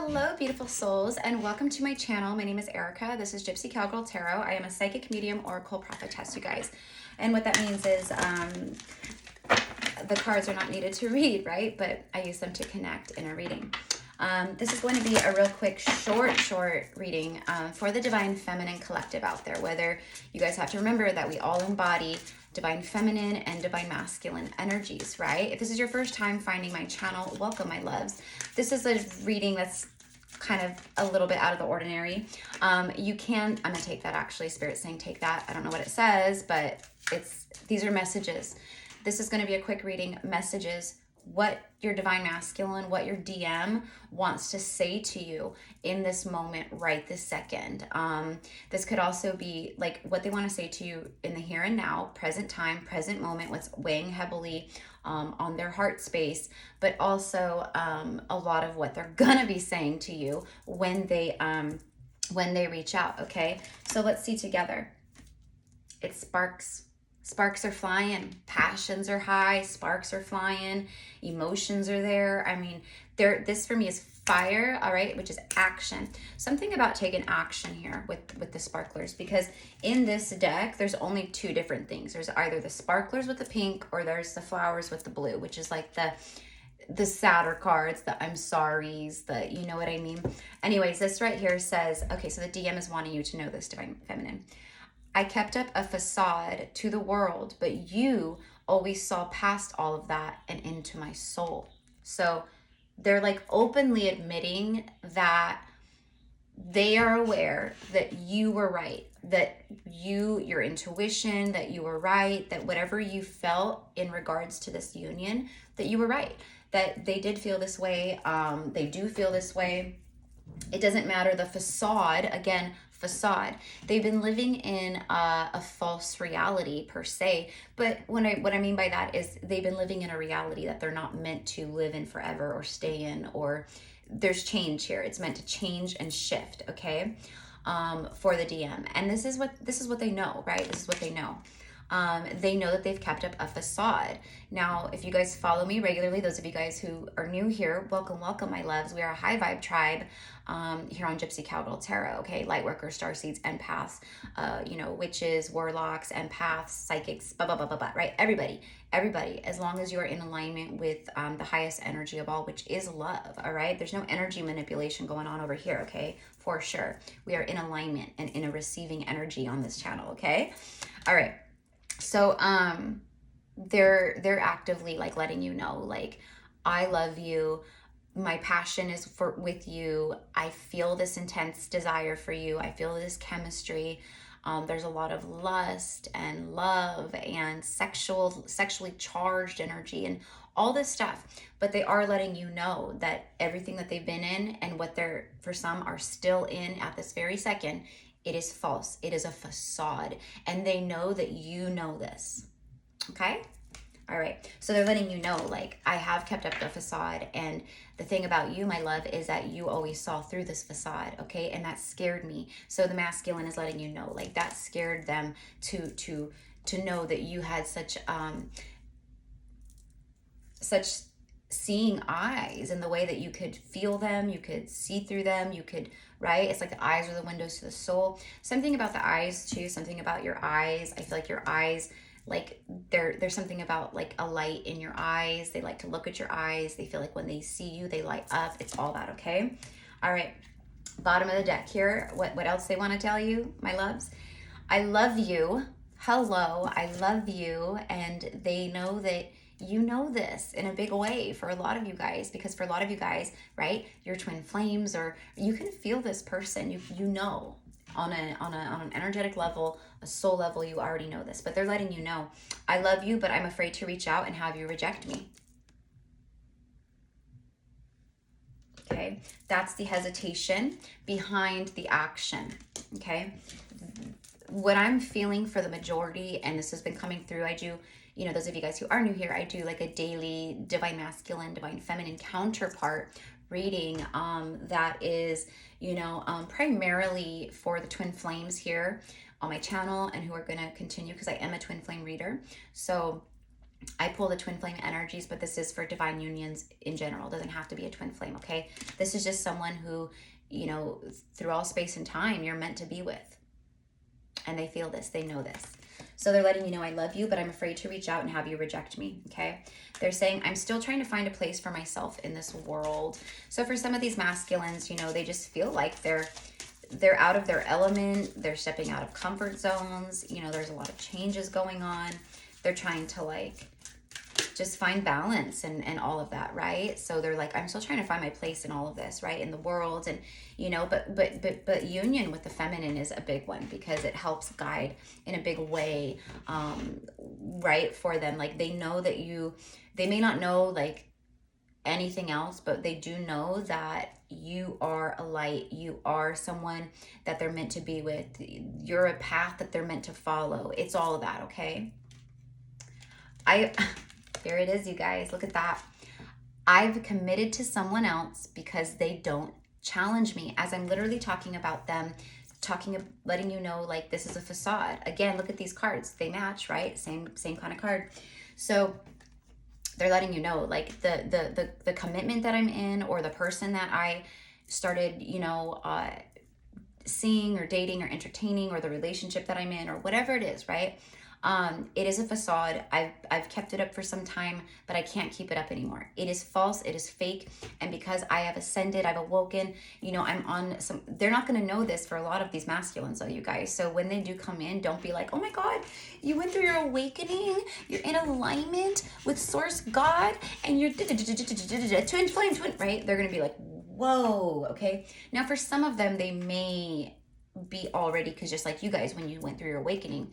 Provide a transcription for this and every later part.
Hello, beautiful souls, and welcome to my channel. My name is Erica. This is Gypsy Cowgirl Tarot. I am a psychic medium, oracle, prophetess, you guys. And what that means is the cards are not needed to read, right? But I use them to connect in a reading. This is going to be a real quick, short reading for the Divine Feminine Collective out there. Whether you guys have to remember that we all embody Divine Feminine and Divine Masculine energies, right? If this is your first time finding my channel, welcome, my loves. This is a reading that's kind of a little bit out of the ordinary. You can, I'm gonna take that actually, Spirit's saying take that. I don't know what it says, but these are messages. This is gonna be a quick reading, messages, what your Divine Masculine, what your DM wants to say to you in this moment, right this second. This could also be like what they want to say to you in the here and now, present time, present moment, what's weighing heavily on their heart space, but also a lot of what they're gonna be saying to you when they reach out. Okay, so let's see together. It sparks. Sparks are flying, passions are high, sparks are flying, emotions are there. I mean, this for me is fire, all right, which is action. Something about taking action here with the sparklers, because in this deck, there's only two different things. There's either the sparklers with the pink or there's the flowers with the blue, which is like the sadder cards, the I'm sorry's, the you know what I mean. Anyways, this right here says, okay, so the DM is wanting you to know this, Divine Feminine. I kept up a facade to the world, but you always saw past all of that and into my soul. So they're like openly admitting that they are aware that you were right, that your intuition, that you were right, that whatever you felt in regards to this union, that you were right, that they did feel this way. They do feel this way. It doesn't matter the facade, again, facade. They've been living in a false reality per se, but what I mean by that is they've been living in a reality that they're not meant to live in forever or stay in, or there's change here. It's meant to change and shift, okay, for the DM. And this is what they know, right? This is what they know. They know that they've kept up a facade. Now, if you guys follow me regularly, those of you guys who are new here, welcome, my loves. We are a high vibe tribe here on Gypsy Cowgirl Tarot, okay? Lightworkers, starseeds, empaths, witches, warlocks, empaths, psychics, blah, blah, blah, blah, blah, right? Everybody, as long as you are in alignment with the highest energy of all, which is love, all right? There's no energy manipulation going on over here, okay? For sure. We are in alignment and in a receiving energy on this channel, okay? All right. So they're actively like letting you know, like, I love you, my passion is with you, I feel this intense desire for you, I feel this chemistry. There's a lot of lust and love and sexually charged energy and all this stuff, but they are letting you know that everything that they've been in and what they're, for some, are still in at this very second, it is false. It is a facade. And they know that you know this. Okay? All right. So they're letting you know, like, I have kept up the facade. And the thing about you, my love, is that you always saw through this facade. Okay? And that scared me. So the masculine is letting you know, like, that scared them to know that you had such seeing eyes, in the way that you could feel them, you could see through them, you could, right? It's like the eyes are the windows to the soul. Something about the eyes too, something about your eyes. I feel like your eyes, like there's something about like a light in your eyes. They like to look at your eyes. They feel like when they see you, they light up. It's all that, okay? All right, bottom of the deck here. What else they want to tell you, my loves? I love you. Hello, I love you. And they know that you know this in a big way for a lot of you guys, because for a lot of you guys, right, you're twin flames, or you can feel this person, you know, on an energetic level, a soul level, you already know this, but they're letting you know, I love you, but I'm afraid to reach out and have you reject me. Okay, that's the hesitation behind the action. Okay, what I'm feeling for the majority, and this has been coming through, I do, you know, those of you guys who are new here, I do like a daily Divine Masculine, Divine Feminine counterpart reading that is, you know, primarily for the twin flames here on my channel and who are going to continue, because I am a twin flame reader. So I pull the twin flame energies, but this is for divine unions in general. It doesn't have to be a twin flame, okay? This is just someone who, you know, through all space and time, you're meant to be with. And they feel this, they know this. So they're letting you know, I love you, but I'm afraid to reach out and have you reject me, okay? They're saying, I'm still trying to find a place for myself in this world. So for some of these masculines, you know, they just feel like they're out of their element. They're stepping out of comfort zones. You know, there's a lot of changes going on. They're trying to like just find balance and all of that, right? So they're like, I'm still trying to find my place in all of this, right, in the world. And you know, but union with the feminine is a big one, because it helps guide in a big way, right, for them. Like they know that they may not know like anything else, but they do know that you are a light. You are someone that they're meant to be with. You're a path that they're meant to follow. It's all of that, okay? Here it is, you guys. Look at that. I've committed to someone else because they don't challenge me. As I'm literally talking about them, letting you know, like, this is a facade. Again, look at these cards. They match, right? Same kind of card. So they're letting you know, like, the commitment that I'm in, or the person that I started, you know, seeing or dating or entertaining, or the relationship that I'm in, or whatever it is, right? It is a facade. I've kept it up for some time, but I can't keep it up anymore. It is false. It is fake. And because I have ascended, I've awoken, you know, I'm on some, they're not going to know this for a lot of these masculines, though, you guys. So when they do come in, don't be like, oh my God, you went through your awakening. You're in alignment with source God, and you're twin flame, right? They're going to be like, whoa. Okay. Now for some of them, they may be already, because just like you guys, when you went through your awakening,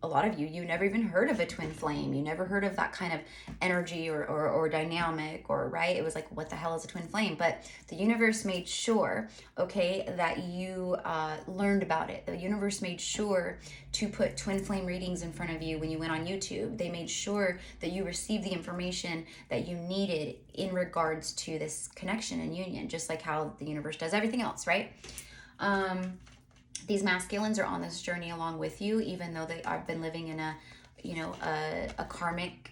a lot of you never even heard of a twin flame. You never heard of that kind of energy or dynamic, or right, it was like, what the hell is a twin flame? But the universe made sure, okay, that you learned about it. The universe made sure to put twin flame readings in front of you when you went on YouTube. They made sure that you received the information that you needed in regards to this connection and union, just like how the universe does everything else, right? These masculines are on this journey along with you, even though they have been living in a, you know, a karmic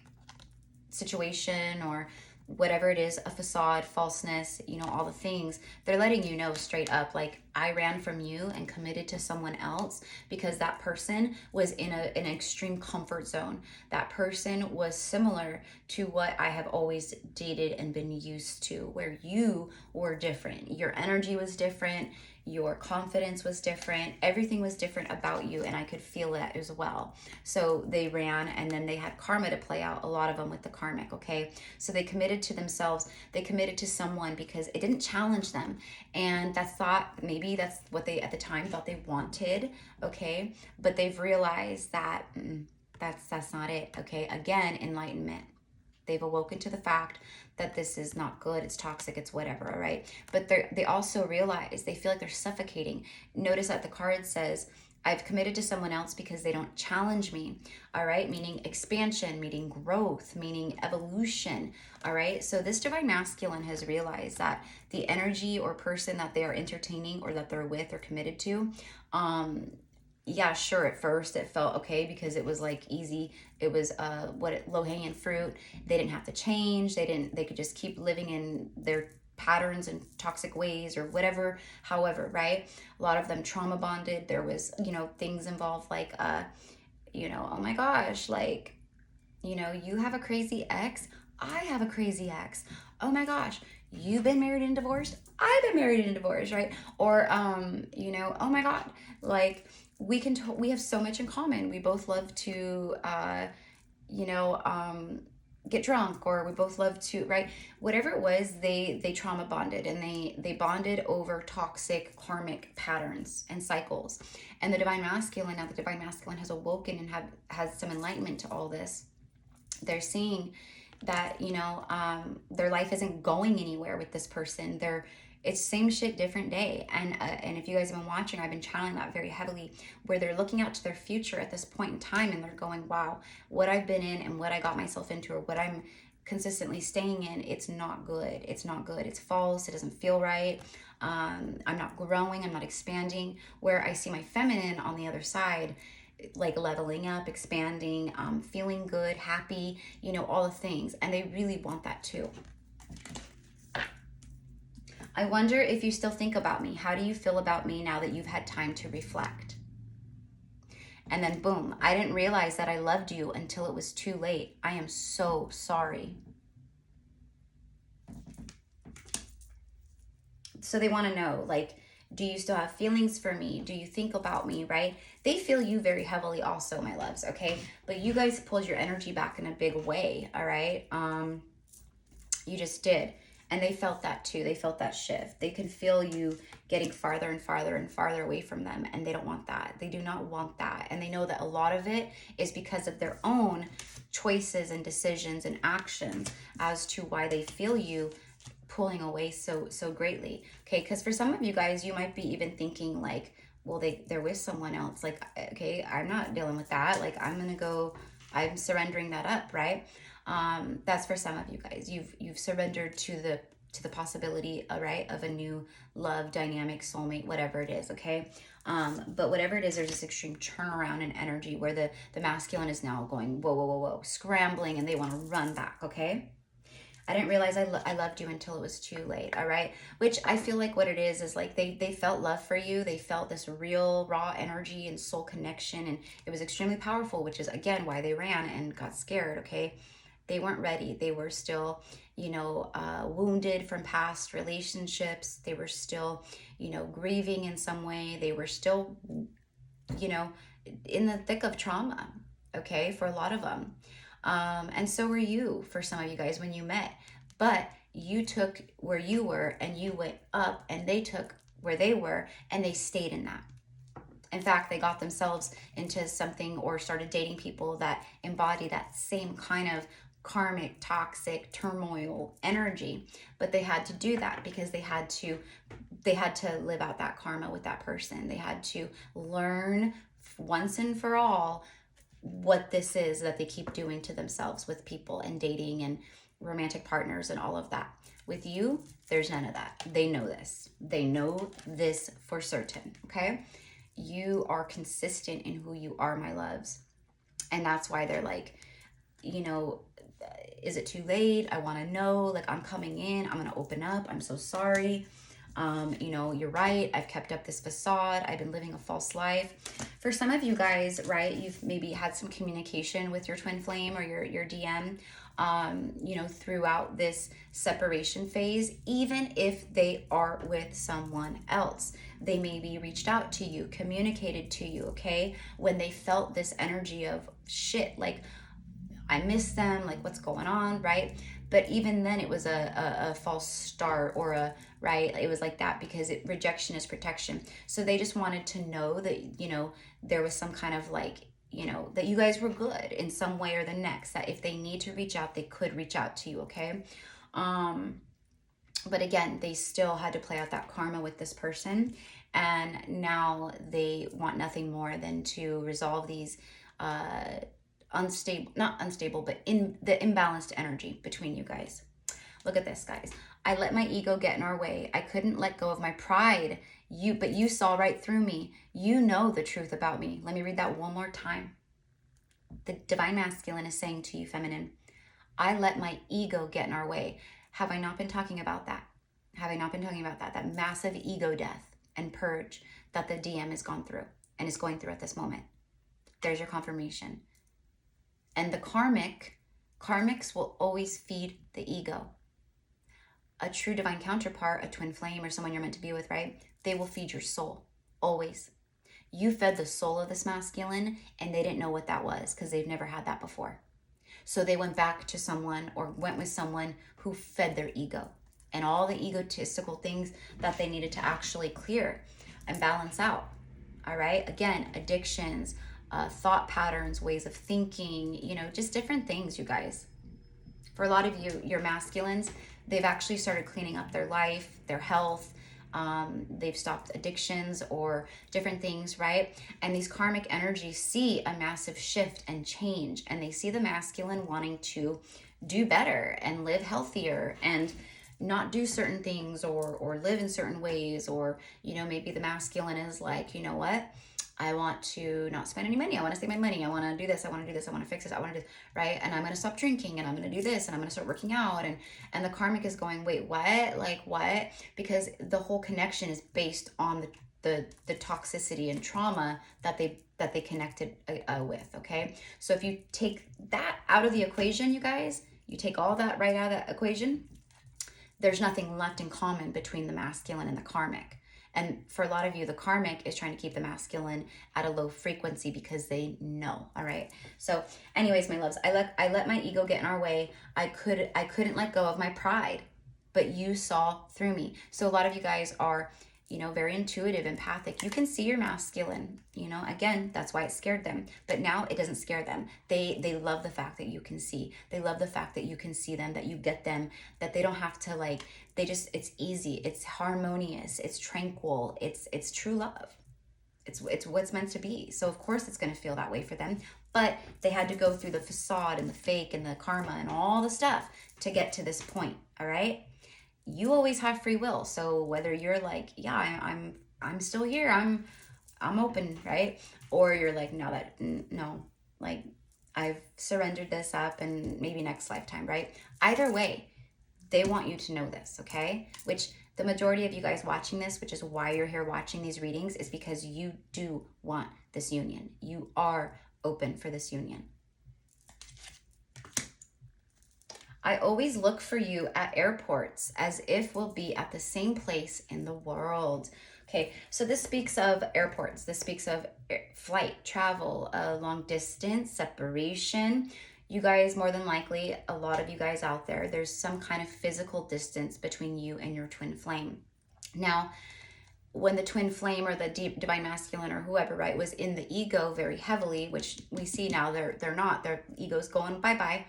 situation, or whatever it is, a facade, falseness, you know, all the things. They're letting you know straight up, like, I ran from you and committed to someone else because that person was in an extreme comfort zone. That person was similar to what I have always dated and been used to, where you were different. Your energy was different. Your confidence was different. Everything was different about you, and I could feel that as well. So they ran, and then they had karma to play out, a lot of them with the karmic, okay? So they committed to themselves. They committed to someone because it didn't challenge them. And maybe that's what they at the time thought they wanted, okay? But they've realized that that's not it, okay? Again, enlightenment. They've awoken to the fact that this is not good, it's toxic, it's whatever, all right? But they also realize, they feel like they're suffocating. Notice that the card says, I've committed to someone else because they don't challenge me, all right? Meaning expansion, meaning growth, meaning evolution, all right? So this divine masculine has realized that the energy or person that they are entertaining, or that they're with or committed to, yeah, sure, at first it felt okay because it was like easy. It was low-hanging fruit. They didn't have to change. They could just keep living in their patterns and toxic ways, or whatever, however, right? A lot of them trauma bonded. There was, you know, things involved like, you know, oh my gosh, like, you know, you have a crazy ex. I have a crazy ex. Oh my gosh, you've been married and divorced. I've been married and divorced, right? Or, you know, oh my God, like, we have so much in common. We both love to, you know, get drunk, or we both love to, right? Whatever it was, they trauma bonded, and they bonded over toxic karmic patterns and cycles. And the divine masculine has awoken and has some enlightenment to all this. They're seeing that, you know, their life isn't going anywhere with this person. It's same shit, different day. And if you guys have been watching, I've been channeling that very heavily, where they're looking out to their future at this point in time, and they're going, wow, what I've been in and what I got myself into, or what I'm consistently staying in, it's not good. It's not good. It's false. It doesn't feel right. I'm not growing. I'm not expanding. Where I see my feminine on the other side, like leveling up, expanding, feeling good, happy, you know, all the things. And they really want that too. I wonder if you still think about me. How do you feel about me now that you've had time to reflect? And then boom, I didn't realize that I loved you until it was too late. I am so sorry. So they want to know, like, do you still have feelings for me? Do you think about me, right? They feel you very heavily also, my loves, okay? But you guys pulled your energy back in a big way, all right? You just did. And they felt that too. They felt that shift. They can feel you getting farther and farther and farther away from them. And they don't want that. They do not want that. And they know that a lot of it is because of their own choices and decisions and actions as to why they feel you pulling away so greatly. Okay, because for some of you guys, you might be even thinking like, well, they're with someone else. Like, okay, I'm not dealing with that. Like, I'm surrendering that up, right? That's for some of you guys. You've surrendered to the possibility, right, of a new love dynamic, soulmate, whatever it is, okay? But whatever it is, there's this extreme turnaround in energy where the masculine is now going, whoa, whoa, whoa, whoa, scrambling, and they want to run back, okay? I didn't realize I loved you until it was too late, all right? Which I feel like what it is like they felt love for you. They felt this real raw energy and soul connection, and it was extremely powerful, which is, again, why they ran and got scared, okay? They weren't ready. They were still, you know, wounded from past relationships. They were still, you know, grieving in some way. They were still, you know, in the thick of trauma, okay, for a lot of them. And so were you for some of you guys when you met. But you took where you were and you went up, and they took where they were and they stayed in that. In fact, they got themselves into something or started dating people that embody that same kind of karmic, toxic, turmoil energy. But they had to do that because they had to live out that karma with that person. They had to learn once and for all what this is that they keep doing to themselves with people and dating and romantic partners and all of that. With you, there's none of that. They know this. They know this for certain, okay? You are consistent in who you are, my loves. And that's why they're like, you know, is it too late? I want to know, like, I'm coming in, I'm going to open up. I'm so sorry. You know, you're right. I've kept up this facade. I've been living a false life. For some of you guys, right, you've maybe had some communication with your twin flame or your DM, you know, throughout this separation phase. Even if they are with someone else, they maybe reached out to you, communicated to you, okay, when they felt this energy of shit, like, I miss them, like, what's going on, right? But even then, it was a false start or right? It was like that because rejection is protection. So they just wanted to know that, you know, there was some kind of like, you know, that you guys were good in some way or the next, that if they need to reach out, they could reach out to you, okay? But again, they still had to play out that karma with this person. And now they want nothing more than to resolve these, not unstable, but in the imbalanced energy between you guys. Look at this, guys. I let my ego get in our way. I couldn't let go of my pride. But you saw right through me. You know the truth about me. Let me read that one more time. The divine masculine is saying to you, feminine, I let my ego get in our way. Have I not been talking about that? Have I not been talking about that? That massive ego death and purge that the DM has gone through and is going through at this moment. There's your confirmation. And the karmics will always feed the ego. A true divine counterpart, a twin flame, or someone you're meant to be with, right? They will feed your soul, always. You fed the soul of this masculine, and they didn't know what that was because they've never had that before. So they went back to someone or went with someone who fed their ego and all the egotistical things that they needed to actually clear and balance out, all right? Again, addictions, thought patterns, ways of thinking, you know, just different things, you guys. For a lot of you, your masculines, they've actually started cleaning up their life, their health. They've stopped addictions or different things, right? And these karmic energies see a massive shift and change, and they see the masculine wanting to do better and live healthier and not do certain things or live in certain ways, or, you know, maybe the masculine is like, you know what? I want to not spend any money. I want to save my money. I want to do this. I want to do this. I want to fix this. I want to do, right? And I'm going to stop drinking and I'm going to do this and I'm going to start working out. And the karmic is going, wait, what? Like what? Because the whole connection is based on the toxicity and trauma that they connected with. Okay. So if you take that out of the equation, you guys, you take all that right out of that equation, there's nothing left in common between the masculine and the karmic. And for a lot of you, the karmic is trying to keep the masculine at a low frequency because they know. All right. So anyways, my loves, I let my ego get in our way. I couldn't let go of my pride, but you saw through me. So a lot of you guys are, you know, very intuitive, empathic. You can see your masculine, you know, again, that's why it scared them. But now it doesn't scare them. They love the fact that you can see. They love the fact that you can see them, that you get them, that they don't have to like, they just, it's easy, it's harmonious, it's tranquil, it's true love. It's what's meant to be. So of course it's going to feel that way for them, but they had to go through the facade and the fake and the karma and all the stuff to get to this point. All right. You always have free will. So whether you're like, yeah, I'm still here, I'm open, right? Or you're like, no, like I've surrendered this up and maybe next lifetime, right? Either way, they want you to know this, okay? Which the majority of you guys watching this, which is why you're here watching these readings, is because you do want this union. You are open for this union. I always look for you at airports as if we'll be at the same place in the world. Okay, so this speaks of airports. This speaks of flight, travel, long distance, separation. You guys, more than likely, a lot of you guys out there, there's some kind of physical distance between you and your twin flame. Now, when the twin flame or the deep divine masculine or whoever, right, was in the ego very heavily, which we see now they're not, their ego's going bye-bye.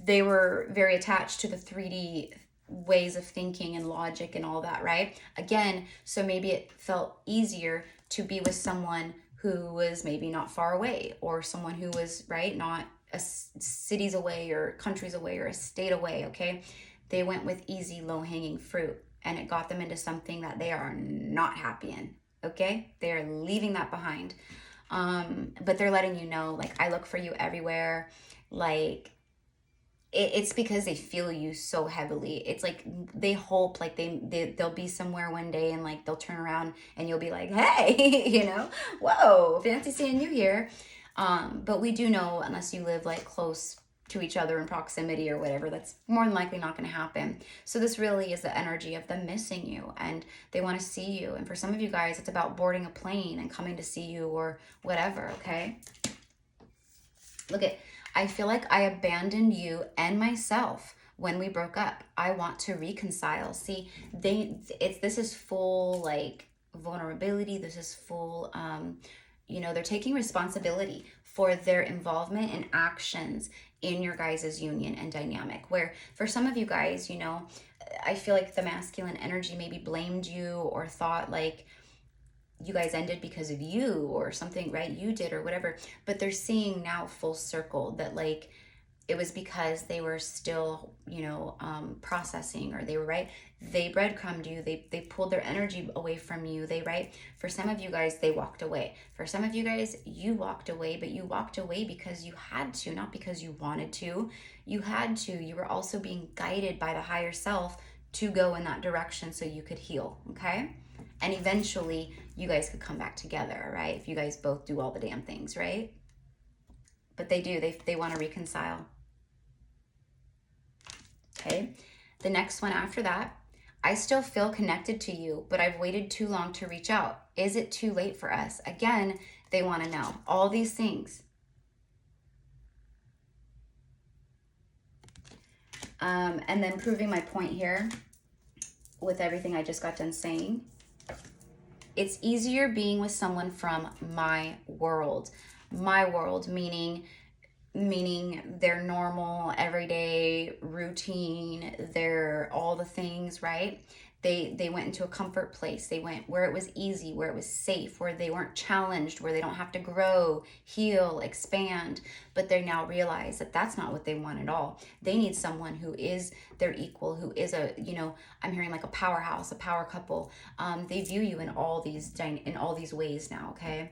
They were very attached to the 3D ways of thinking and logic and all that, right? Again, so maybe it felt easier to be with someone who was maybe not far away, or someone who was, right, not a cities away or countries away or a state away, okay? They went with easy, low-hanging fruit, and it got them into something that they are not happy in, okay? They are leaving that behind. But they're letting you know, like, I look for you everywhere. Like, it's because they feel you so heavily. It's like they hope like they'll be somewhere one day and like they'll turn around and you'll be like, hey, you know, whoa, fancy seeing you here. But we do know, unless you live like close to each other in proximity or whatever, that's more than likely not going to happen. So this really is the energy of them missing you and they want to see you. And for some of you guys, it's about boarding a plane and coming to see you or whatever, okay? Look at, I feel like I abandoned you and myself when we broke up. I want to reconcile. See, this is full like vulnerability. This is full, you know, they're taking responsibility for their involvement and actions in your guys' union and dynamic. Where for some of you guys, you know, I feel like the masculine energy maybe blamed you or thought like, you guys ended because of you or something, right? You did or whatever. But they're seeing now full circle that like it was because they were still, you know, processing, or they were, right? They breadcrumbed you. They pulled their energy away from you. They, right? For some of you guys, they walked away. For some of you guys, you walked away, but you walked away because you had to, not because you wanted to. You had to. You were also being guided by the higher self to go in that direction so you could heal, okay? And eventually you guys could come back together, right? If you guys both do all the damn things, right? But they do, they want to reconcile. Okay, the next one after that, I still feel connected to you, but I've waited too long to reach out. Is it too late for us? Again, they want to know all these things. And then proving my point here with everything I just got done saying. It's easier being with someone from my world. My world, meaning meaning their normal, everyday routine, their all the things, right? They went into a comfort place. They went where it was easy, where it was safe, where they weren't challenged, where they don't have to grow, heal, expand. But they now realize that that's not what they want at all. They need someone who is their equal, who is a, I'm hearing like a powerhouse, a power couple. They view you in all these ways now, okay?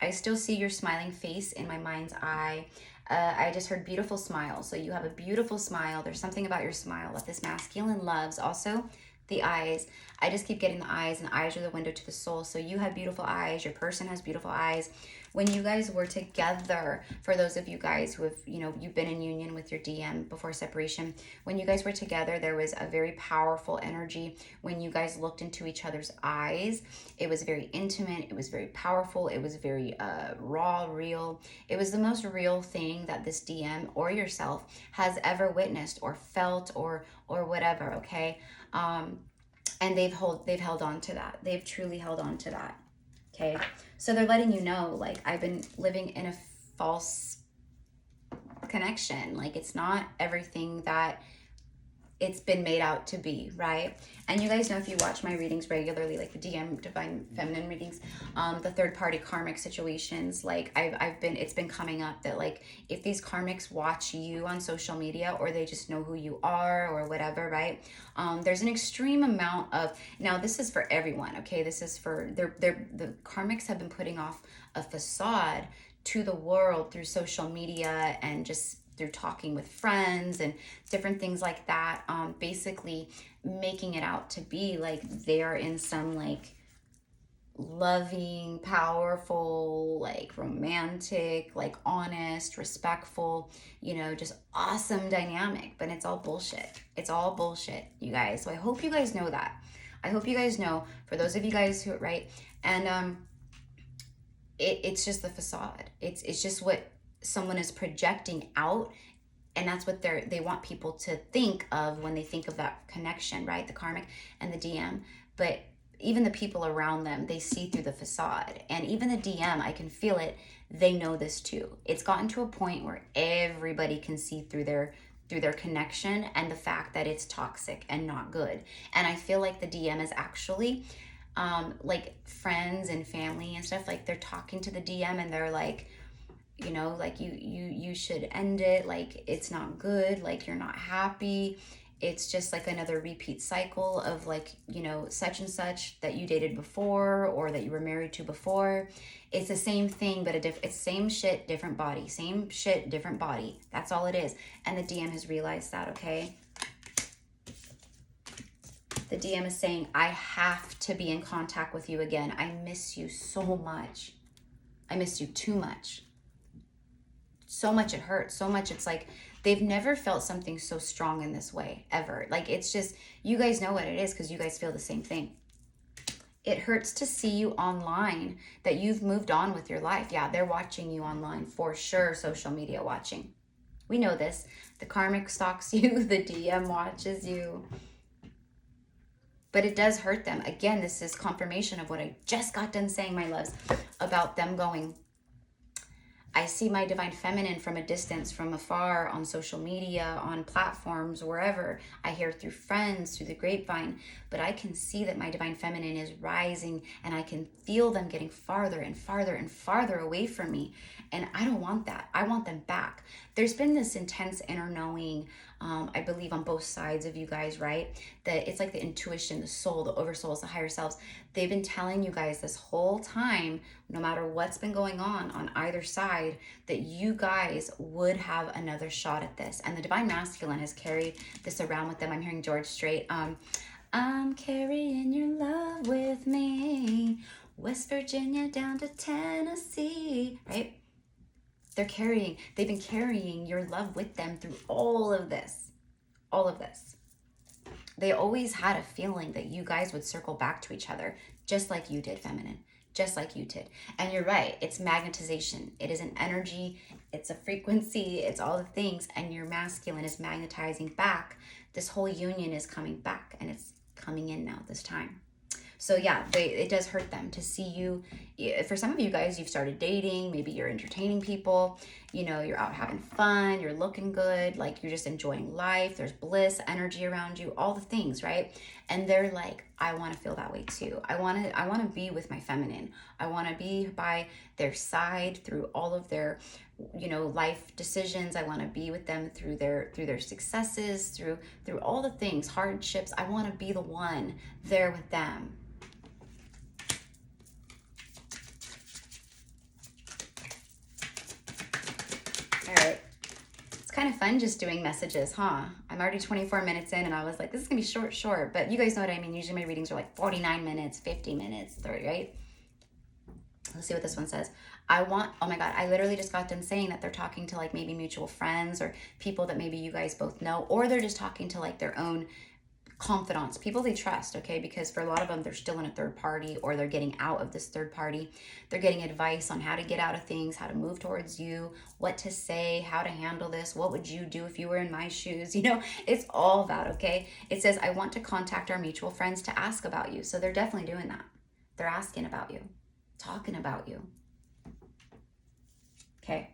I still see your smiling face in my mind's eye. I just heard beautiful smile. So you have a beautiful smile. There's something about your smile that this masculine loves. Also, the eyes. I just keep getting the eyes, and the eyes are the window to the soul. So you have beautiful eyes. Your person has beautiful eyes. When you guys were together, for those of you guys who have, you've been in union with your DM before separation, when you guys were together, there was a very powerful energy. When you guys looked into each other's eyes, it was very intimate. It was very powerful. It was very raw, real. It was the most real thing that this DM or yourself has ever witnessed or felt or whatever, okay? And they've held on to that. They've truly held on to that. Okay. So they're letting you know, like, I've been living in a false connection. Like, it's not everything that it's been made out to be, right? And you guys know, if you watch my readings regularly, like the DM Divine Feminine readings, the third party karmic situations, like it's been coming up that, like, if these karmics watch you on social media, or they just know who you are or whatever, right? There's an extreme amount of, now this is for everyone, okay? This is for, the karmics have been putting off a facade to the world through social media and just through talking with friends and different things like that, basically making it out to be like they're in some like loving, powerful, like romantic, like honest, respectful, just awesome dynamic. But it's all bullshit. It's all bullshit, you guys. So I hope you guys know that. I hope you guys know, for those of you guys who, right? And it's just the facade. It's just what someone is projecting out, and that's what they want people to think of when they think of that connection, right? The karmic and the DM. But even the people around them, they see through the facade. And even the DM, I can feel it, they know this too. It's gotten to a point where everybody can see through their connection and the fact that it's toxic and not good. And I feel like the DM is actually like friends and family and stuff, like they're talking to the DM and they're like, like you should end it, like it's not good, like you're not happy, it's just like another repeat cycle of like, such and such that you dated before or that you were married to before. It's the same thing, but it's same shit, different body, same shit, different body. That's all it is. And the DM has realized that, okay? The DM is saying, I have to be in contact with you again. I miss you so much. I miss you too much. So much it hurts, so much it's like they've never felt something so strong in this way, ever. Like, it's just, you guys know what it is because you guys feel the same thing. It hurts to see you online, that you've moved on with your life. Yeah, they're watching you online, for sure, social media watching. We know this. The karmic stalks you, the DM watches you. But it does hurt them. Again, this is confirmation of what I just got done saying, my loves, about them going, I see my divine feminine from a distance, from afar, on social media, on platforms, wherever. I hear through friends, through the grapevine, but I can see that my divine feminine is rising, and I can feel them getting farther and farther and farther away from me. And I don't want that. I want them back. There's been this intense inner knowing, I believe on both sides of you guys, right? That it's like the intuition, the soul, the oversouls, the higher selves. They've been telling you guys this whole time, no matter what's been going on either side, that you guys would have another shot at this. And the divine masculine has carried this around with them. I'm hearing George Strait. I'm carrying your love with me, West Virginia down to Tennessee, right? They've been carrying your love with them through all of this. They always had a feeling that you guys would circle back to each other, just like you did, feminine, just like you did. And you're right, it's magnetization. It is an energy, it's a frequency, it's all the things, and your masculine is magnetizing back. This whole union is coming back, and it's coming in now this time. So yeah, it does hurt them to see you. For some of you guys, you've started dating, maybe you're entertaining people, you know, you're out having fun, you're looking good, like you're just enjoying life, there's bliss, energy around you, all the things, right? And they're like, I want to feel that way too. I want to be with my feminine. I want to be by their side through all of their, you know, life decisions. I want to be with them through their successes, through all the things, hardships. I want to be the one there with them. All right. It's kind of fun just doing messages, huh? I'm already 24 minutes in and I was like, this is gonna be short, but you guys know what I mean. Usually my readings are like 49 minutes, 50 minutes, 30, right? Let's see what this one says. Oh my God, I literally just got done saying that they're talking to like maybe mutual friends or people that maybe you guys both know, or they're just talking to like their own confidants, people they trust, okay? Because for a lot of them, they're still in a third party, or they're getting out of this third party. They're getting advice on how to get out of things, how to move towards you, what to say, how to handle this, what would you do if you were in my shoes? You know, it's all that, okay? It says, I want to contact our mutual friends to ask about you. So they're definitely doing that. They're asking about you, talking about you. Okay,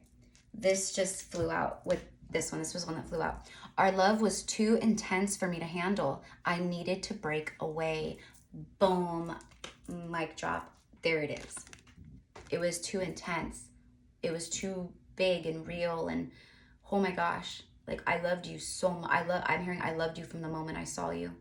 this just flew out with this one. This was one that flew out. Our love was too intense for me to handle. I needed to break away. Boom, mic drop. There it is. It was too intense. It was too big and real, and oh my gosh, like I loved you so much. I'm hearing I loved you from the moment I saw you.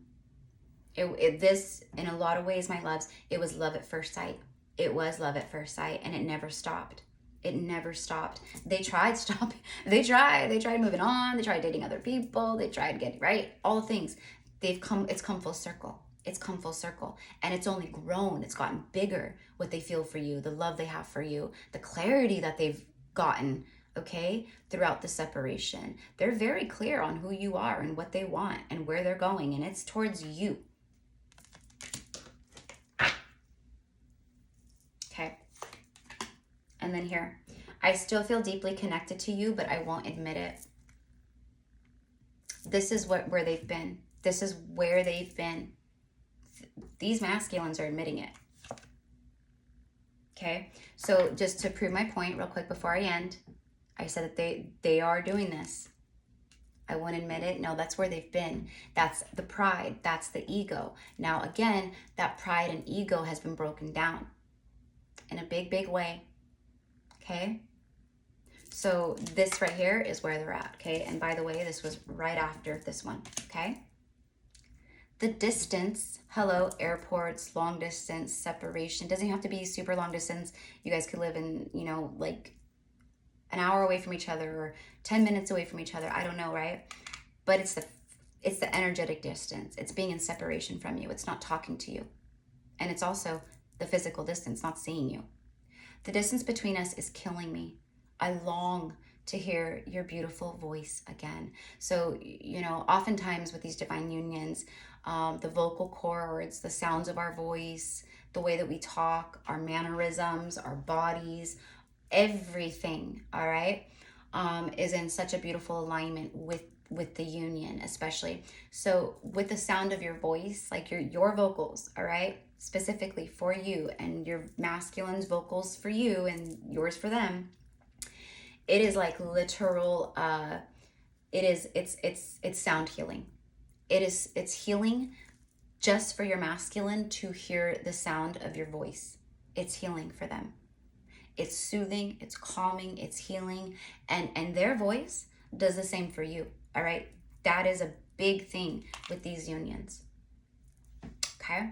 This, in a lot of ways, my loves, it was love at first sight. It was love at first sight, and it never stopped. It never stopped. They tried stopping. They tried moving on. They tried dating other people. They tried getting, right? All the things. It's come full circle. It's come full circle. And it's only grown. It's gotten bigger, what they feel for you, the love they have for you, the clarity that they've gotten, okay, throughout the separation. They're very clear on who you are and what they want and where they're going. And it's towards you. Okay. And then here, I still feel deeply connected to you, but I won't admit it. This is where they've been. This is where they've been. These masculines are admitting it. Okay, so just to prove my point real quick before I end, I said that they are doing this. I won't admit it. No, that's where they've been. That's the pride. That's the ego. Now, again, that pride and ego has been broken down in a big, big way. Okay, so this right here is where they're at. Okay, and by the way, this was right after this one. Okay, the distance, hello, airports, long distance, separation, doesn't have to be super long distance. You guys could live in, you know, like an hour away from each other or 10 minutes away from each other. I don't know, right? But it's the energetic distance. It's being in separation from you. It's not talking to you. And it's also the physical distance, not seeing you. The distance between us is killing me. I long to hear your beautiful voice again. So, you know, oftentimes with these divine unions, the vocal cords, the sounds of our voice, the way that we talk, our mannerisms, our bodies, everything, all right, is in such a beautiful alignment with the union, especially. So with the sound of your voice, like your vocals, all right, specifically for you, and your masculine's vocals for you and yours for them, it is like literal, it's sound healing. It's healing just for your masculine to hear the sound of your voice. It's healing for them. It's soothing, it's calming, it's healing, and their voice does the same for you, all right? That is a big thing with these unions, okay?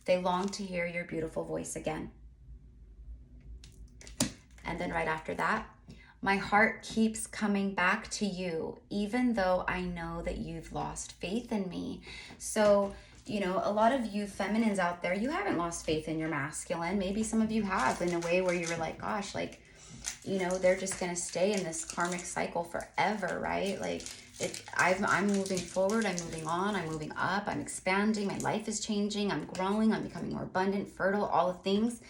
They long to hear your beautiful voice again. And then right after that, my heart keeps coming back to you, even though I know that you've lost faith in me. So, you know, a lot of you feminines out there, you haven't lost faith in your masculine. Maybe some of you have, in a way where you were like, gosh, like, you know, they're just going to stay in this karmic cycle forever, right? Like, I'm moving forward, I'm moving on, I'm moving up, I'm expanding, my life is changing, I'm growing, I'm becoming more abundant, fertile, all the things.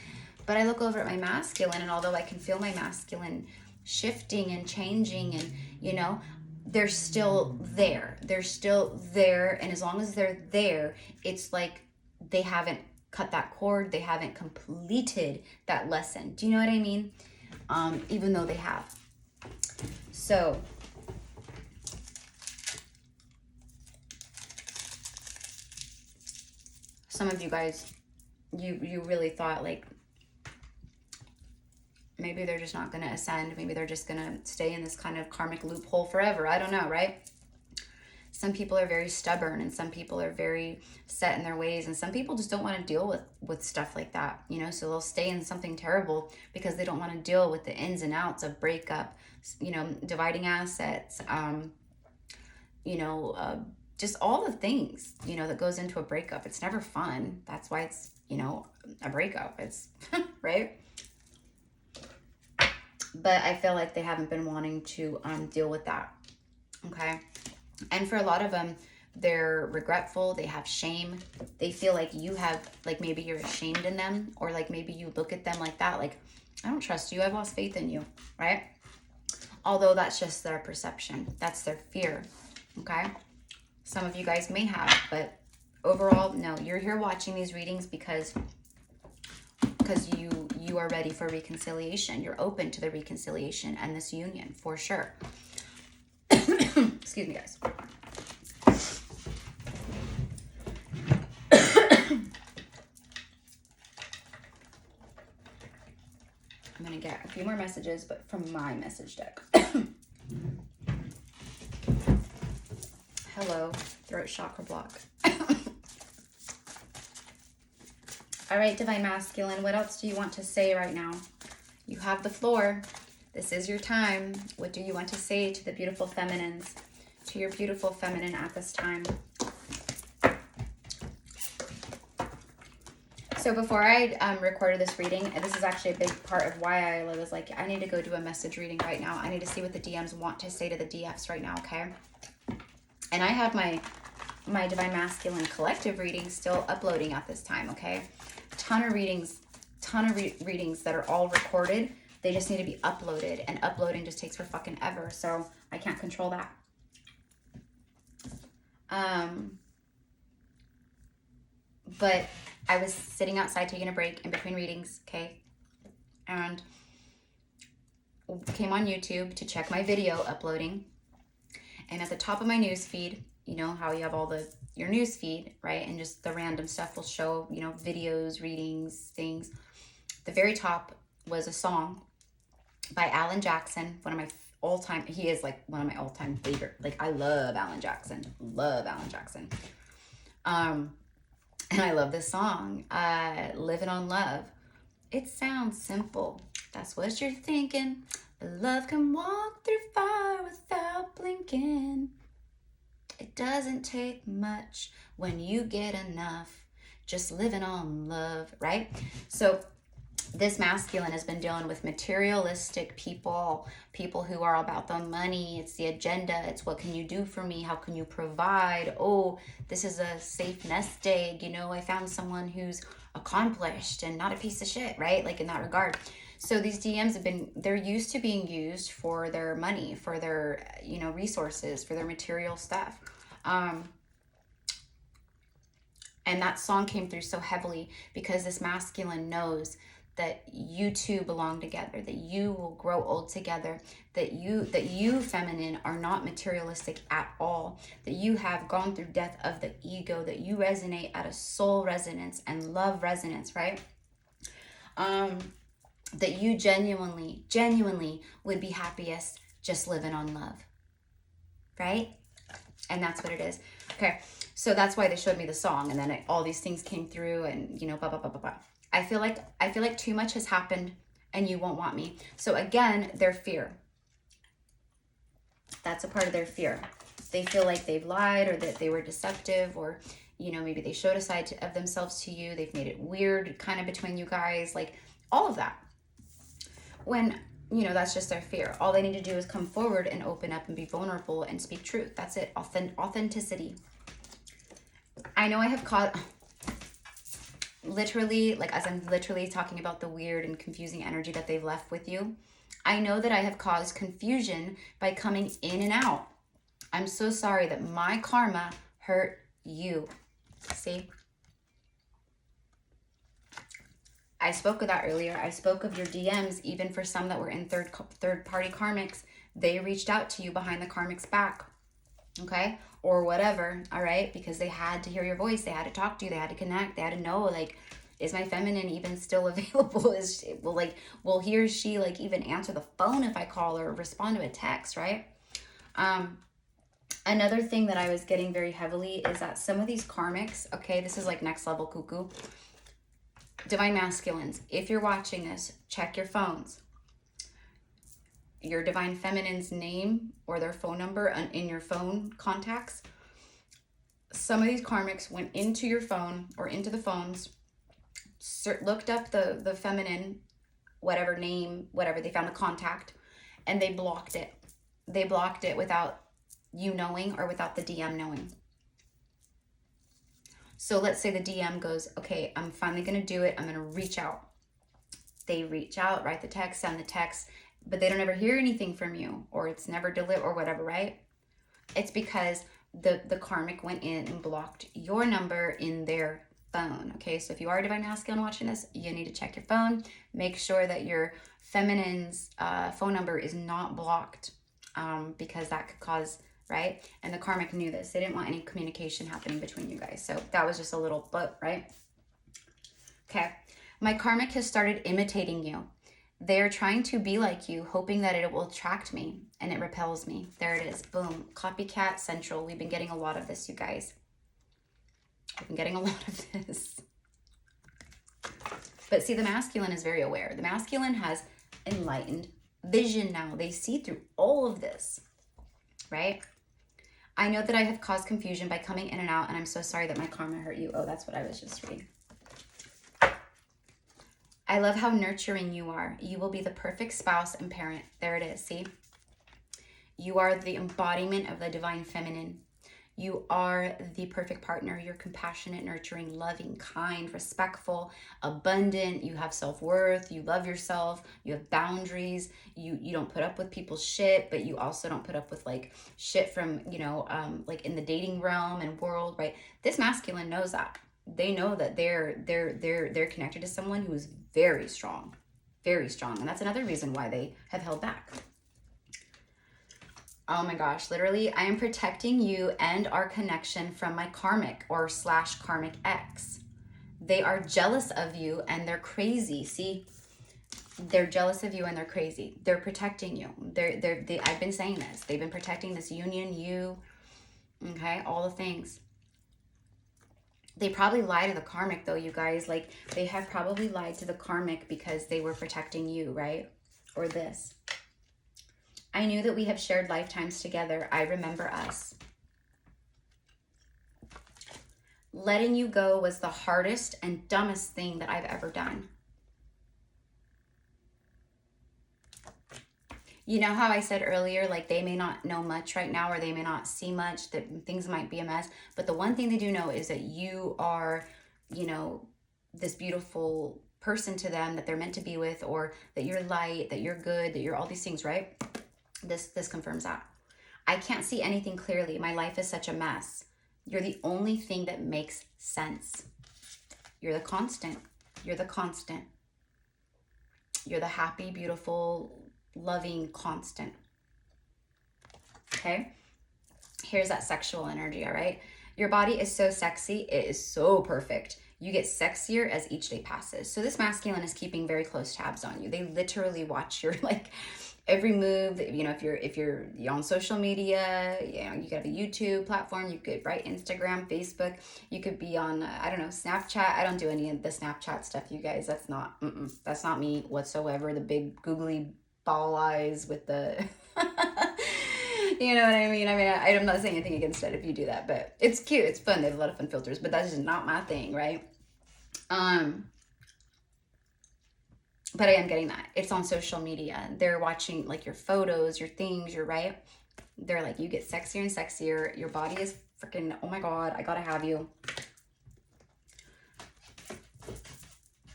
But I look over at my masculine, and although I can feel my masculine shifting and changing, and, you know, they're still there. They're still there. And as long as they're there, it's like they haven't cut that cord. They haven't completed that lesson. Do you know what I mean? Even though they have. So some of you guys, you really thought like, maybe they're just not going to ascend. Maybe they're just going to stay in this kind of karmic loophole forever. I don't know, right? Some people are very stubborn, and some people are very set in their ways, and some people just don't want to deal with stuff like that, you know? So they'll stay in something terrible because they don't want to deal with the ins and outs of breakup, you know, dividing assets, you know, just all the things, you know, that goes into a breakup. It's never fun. That's why it's, you know, a breakup. It's, right? But I feel like they haven't been wanting to deal with that, okay? And for a lot of them, they're regretful. They have shame. They feel like you have, like, maybe you're ashamed in them, or like maybe you look at them like that, like, I don't trust you. I've lost faith in you, right? Although that's just their perception. That's their fear, okay? Some of you guys may have, but overall, no. You're here watching these readings because you are ready for reconciliation. You're open to the reconciliation and this union, for sure. Excuse me, guys. I'm going to get a few more messages, but from my message deck. Hello, throat chakra block. All right, Divine Masculine, what else do you want to say right now? You have the floor. This is your time. What do you want to say to the beautiful feminines, to your beautiful feminine at this time? So before I recorded this reading, and this is actually a big part of why I was like, I need to go do a message reading right now. I need to see what the DMs want to say to the DFs right now, okay? And I have my Divine Masculine collective readings still uploading at this time, okay? Ton of readings that are all recorded. They just need to be uploaded, and uploading just takes for fucking ever, so I can't control that. But I was sitting outside taking a break in between readings, okay? And came on YouTube to check my video uploading. And at the top of my news feed, you know how you have all your news feed, right? And just the random stuff will show, you know, videos, readings, things. The very top was a song by Alan Jackson, one of my all-time, he is like one of my all-time favorite. Like, I love Alan Jackson. And I love this song, Living on Love. It sounds simple. That's what you're thinking. But love can walk through fire without blinking. It doesn't take much when you get enough. Just living on love, right? So this masculine has been dealing with materialistic people who are about the money. It's the agenda. It's what can you do for me? How can you provide? Oh, this is a safe nest egg. You know, I found someone who's accomplished and not a piece of shit, right? Like, in that regard. So these DMs they're used to being used for their money, for their, you know, resources, for their material stuff. And that song came through so heavily because this masculine knows that you two belong together, that you will grow old together, that you feminine are not materialistic at all, that you have gone through death of the ego, that you resonate at a soul resonance and love resonance, right? That you genuinely would be happiest just living on love, right? And that's what it is. Okay, so that's why they showed me the song, and then all these things came through, and, you know, blah, blah, blah, blah, blah. I feel like too much has happened and you won't want me. So again, their fear. That's a part of their fear. They feel like they've lied, or that they were deceptive, or, you know, maybe they showed a side of themselves to you. They've made it weird kind of between you guys, like all of that. When, you know, that's just their fear. All they need to do is come forward and open up and be vulnerable and speak truth. That's it. Authenticity. I know I have caught... literally, like, as I'm literally talking about the weird and confusing energy that they've left with you, I know that I have caused confusion by coming in and out. I'm so sorry that my karma hurt you. See? I spoke of that earlier. I spoke of your DMs, even for some that were in third party karmics. They reached out to you behind the karmic's back, okay? Or whatever, all right? Because they had to hear your voice. They had to talk to you. They had to connect. They had to know, like, is my feminine even still available? Will he or she, like, even answer the phone if I call or respond to a text, right? Another thing that I was getting very heavily is that some of these karmics, okay, this is like next level cuckoo. Divine masculines, if you're watching this, check your phones. Your divine feminine's name or their phone number in your phone contacts. Some of these karmics went into your phone or into the phones, looked up the feminine, whatever name, whatever, they found the contact, and they blocked it. They blocked it without you knowing or without the DM knowing. So let's say the DM goes, okay, I'm finally going to do it. I'm going to reach out. They reach out, write the text, send the text, but they don't ever hear anything from you, or it's never delivered or whatever, right? It's because the karmic went in and blocked your number in their phone. Okay, so if you are a divine masculine watching this, you need to check your phone. Make sure that your feminine's phone number is not blocked, because that could cause, right? And the karmic knew this. They didn't want any communication happening between you guys. So that was just a little but, right? Okay. My karmic has started imitating you. They're trying to be like you, hoping that it will attract me, and it repels me. There it is. Boom. Copycat central. We've been getting a lot of this, you guys. We've been getting a lot of this. But see, the masculine is very aware. The masculine has enlightened vision now. They see through all of this, right? I know that I have caused confusion by coming in and out, and I'm so sorry that my karma hurt you. Oh, that's what I was just reading. I love how nurturing you are. You will be the perfect spouse and parent. There it is, see? You are the embodiment of the divine feminine. You are the perfect partner. You're compassionate, nurturing, loving, kind, respectful, abundant. You have self-worth. You love yourself. You have boundaries. You don't put up with people's shit, but you also don't put up with like shit from, like in the dating realm and world, right? This masculine knows that. They know that they're connected to someone who is very strong, very strong. And that's another reason why they have held back. Oh my gosh, literally, I am protecting you and our connection from my karmic or / karmic ex. They are jealous of you and they're crazy. See, they're jealous of you and they're crazy. They're protecting you. I've been saying this. They've been protecting this union, you, okay, all the things. They probably lie to the karmic though, you guys. Like, they have probably lied to the karmic because they were protecting you, right? Or this. I knew that we have shared lifetimes together. I remember us. Letting you go was the hardest and dumbest thing that I've ever done. You know how I said earlier, like, they may not know much right now, or they may not see much, that things might be a mess. But the one thing they do know is that you are, this beautiful person to them that they're meant to be with, or that you're light, that you're good, that you're all these things, right? This confirms that. I can't see anything clearly. My life is such a mess. You're the only thing that makes sense. You're the constant. You're the constant. You're the happy, beautiful, loving constant. Okay? Here's that sexual energy, all right? Your body is so sexy. It is so perfect. You get sexier as each day passes. So this masculine is keeping very close tabs on you. They literally watch your, like, every move. If you're on social media, you could have a YouTube platform, you could write Instagram, Facebook, you could be on I don't know, Snapchat. I don't do any of the Snapchat stuff, you guys. That's not me whatsoever. The big googly ball eyes with the you know what I mean? I'm not saying anything against it if you do that, but it's cute, it's fun. They have a lot of fun filters, but that's just not my thing, right? But I am getting that. It's on social media. They're watching like your photos, your things, you're right. They're like, you get sexier and sexier. Your body is freaking, oh my God, I gotta have you.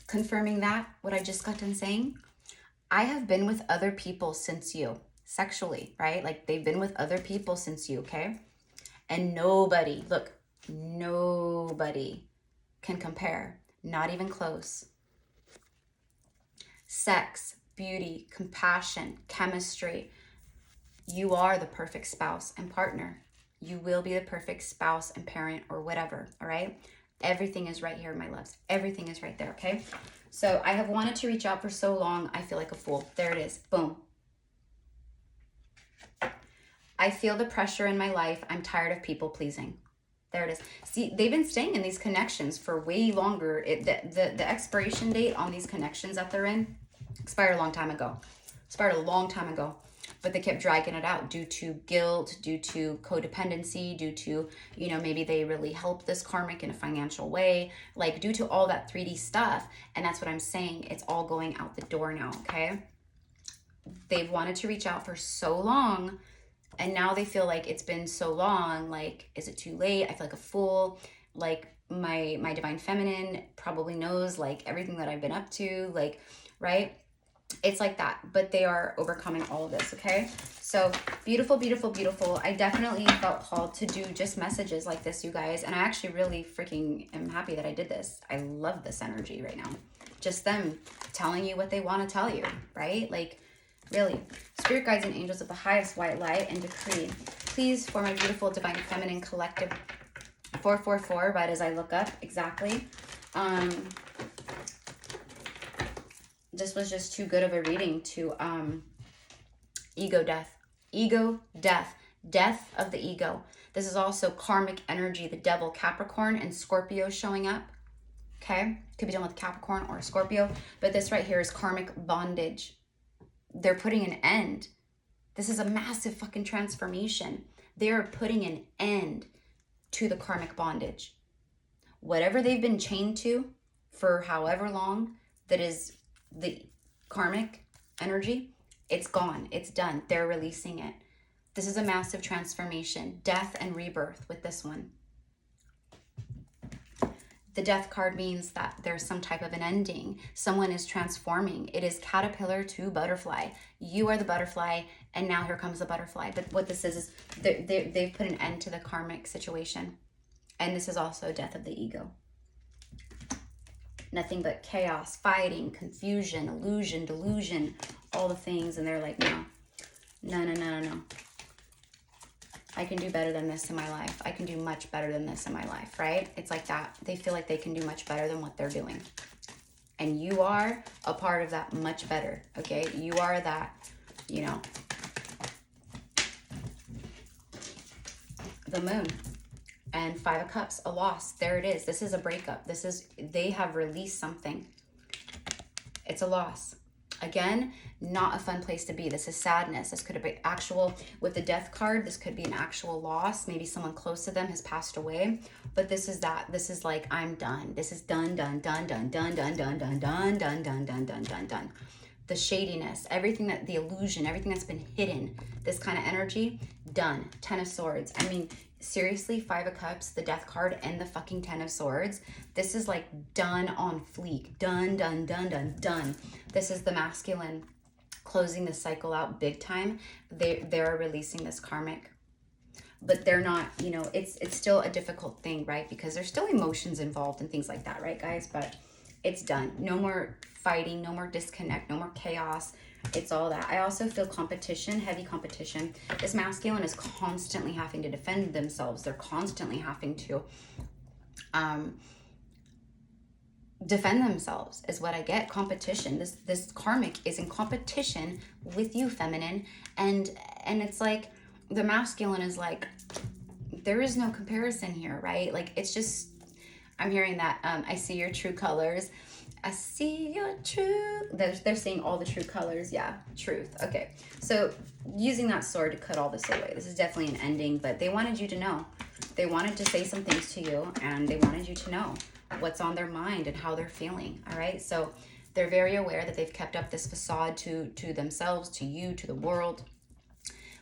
Confirming that, what I just got done saying, I have been with other people since you, sexually, right? Like, they've been with other people since you, okay? And nobody can compare, not even close. sex, beauty, compassion, chemistry. You are the perfect spouse and partner. You will be the perfect spouse and parent or whatever, all right? Everything is right here, my loves. Everything is right there, okay? So I have wanted to reach out for so long, I feel like a fool. There it is, boom. I feel the pressure in my life. I'm tired of people pleasing. There it is. See, they've been staying in these connections for way longer. The expiration date on these connections that they're in expired a long time ago. But they kept dragging it out due to guilt, due to codependency, due to, you know, maybe they really helped this karmic in a financial way, like due to all that 3D stuff. And that's what I'm saying. It's all going out the door now, okay? They've wanted to reach out for so long, and now they feel like it's been so long. Like, is it too late? I feel like a fool. Like, my divine feminine probably knows, like, everything that I've been up to, like, right? It's like that, but they are overcoming all of this, okay? So beautiful, beautiful, beautiful. I definitely felt called to do just messages like this, you guys. And I actually really freaking am happy that I did this. I love this energy right now. Just them telling you what they want to tell you, right? Like, really. Spirit guides and angels of the highest white light and decree. Please, for my beautiful divine feminine collective 444, right as I look up, exactly. This was just too good of a reading to ego death, death of the ego. This is also karmic energy, the devil, Capricorn and Scorpio showing up. Okay, could be done with Capricorn or Scorpio, but this right here is karmic bondage. They're putting an end. This is a massive fucking transformation. They're putting an end to the karmic bondage. Whatever they've been chained to for however long, that is the karmic energy, it's gone. It's done. They're releasing it. This is a massive transformation. Death and rebirth with this one. The death card means that there's some type of an ending. Someone is transforming. It is caterpillar to butterfly. You are the butterfly, and now here comes the butterfly. But what this is they've put an end to the karmic situation. And this is also death of the ego. Nothing but chaos, fighting, confusion, illusion, delusion, all the things. And they're like, no. I can do better than this in my life. I can do much better than this in my life, right? It's like that. They feel like they can do much better than what they're doing. And you are a part of that much better, okay? You are that, you know, the moon. And 5 of Cups, a loss. There it is. This is a breakup. This is, they have released something. It's a loss. Again, not a fun place to be. This is sadness. This could have been actual, with the death card, this could be an actual loss. Maybe someone close to them has passed away. But this is that. This is like, I'm done. This is done. The shadiness, everything that, the illusion, everything that's been hidden, this kind of energy, done. 10 of Swords. I mean, seriously, 5 of Cups, the death card, and the fucking 10 of Swords. This is like done on fleek. Done. This is the masculine closing the cycle out big time. They're releasing this karmic. But they're not, you know, it's still a difficult thing, right? Because there's still emotions involved and things like that, right, guys? But it's done. No more fighting, no more disconnect, no more chaos. It's all that. I also feel competition, heavy competition. This masculine is constantly having to defend themselves. They're constantly having to defend themselves is what I get. Competition. This karmic is in competition with you, feminine. And it's like the masculine is like, there is no comparison here, right? Like, it's just, I'm hearing that. I see your true colors. I see your true. They're seeing all the true colors. Yeah, truth. Okay. So using that sword to cut all this away. This is definitely an ending, but they wanted you to know. They wanted to say some things to you, and they wanted you to know what's on their mind and how they're feeling. All right. So they're very aware that they've kept up this facade to themselves, to you, to the world.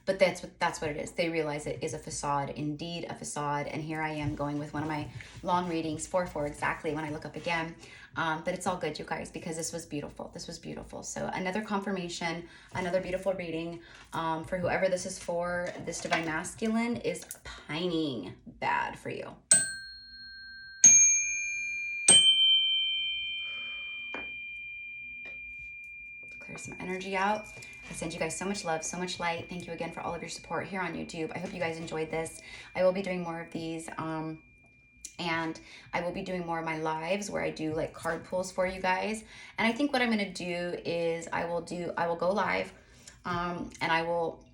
But that's what it is. They realize it is a facade, indeed a facade. And here I am going with one of my long readings, 4/4 exactly, when I look up again. But it's all good, you guys, because this was beautiful. This was beautiful. So another confirmation, another beautiful reading. For whoever this is for, this divine masculine is pining bad for you. clear some energy out. I send you guys so much love, so much light. Thank you again for all of your support here on YouTube. I hope you guys enjoyed this. I will be doing more of these. And I will be doing more of my lives where I do like card pulls for you guys. And I think what I'm going to do is I will go live, and I will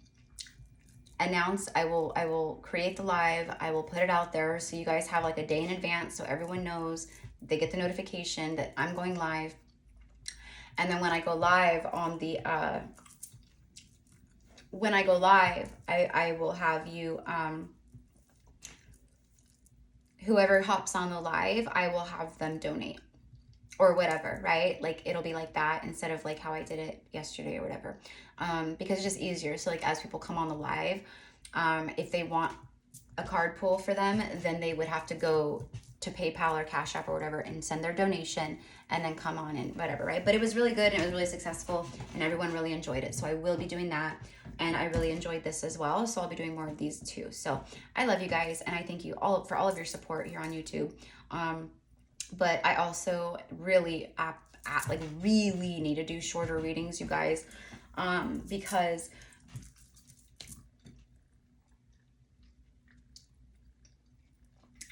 announce, I will create the live, I will put it out there so you guys have like a day in advance so everyone knows, they get the notification that I'm going live. And then when I go live on the I will have you whoever hops on the live, I will have them donate or whatever, right? Like it'll be like that instead of like how I did it yesterday or whatever, because it's just easier. So like as people come on the live, if they want a card pull for them, then they would have to go to PayPal or Cash App or whatever and send their donation and then come on and whatever, right? But it was really good and it was really successful and everyone really enjoyed it. So I will be doing that, and I really enjoyed this as well. So I'll be doing more of these too. So I love you guys and I thank you all for all of your support here on YouTube. But I also really really need to do shorter readings, you guys, because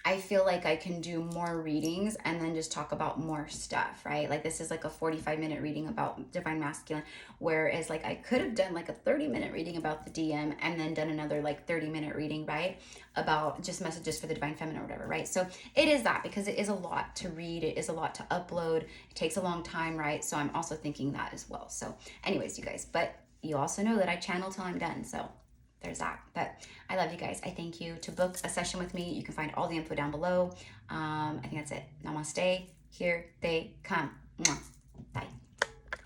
I feel like I can do more readings and then just talk about more stuff, right? Like this is like a 45-minute reading about divine masculine, whereas like I could have done like a 30-minute reading about the DM and then done another like 30-minute reading, right? About just messages for the divine feminine or whatever, right? So it is that, because it is a lot to read. It is a lot to upload. It takes a long time, right? So I'm also thinking that as well. So anyways, you guys, but you also know that I channel till I'm done. So there's that. But I love you guys. I thank you. To book a session with me, you can find all the info down below. I think that's it. Namaste. Here they come. Mwah. Bye.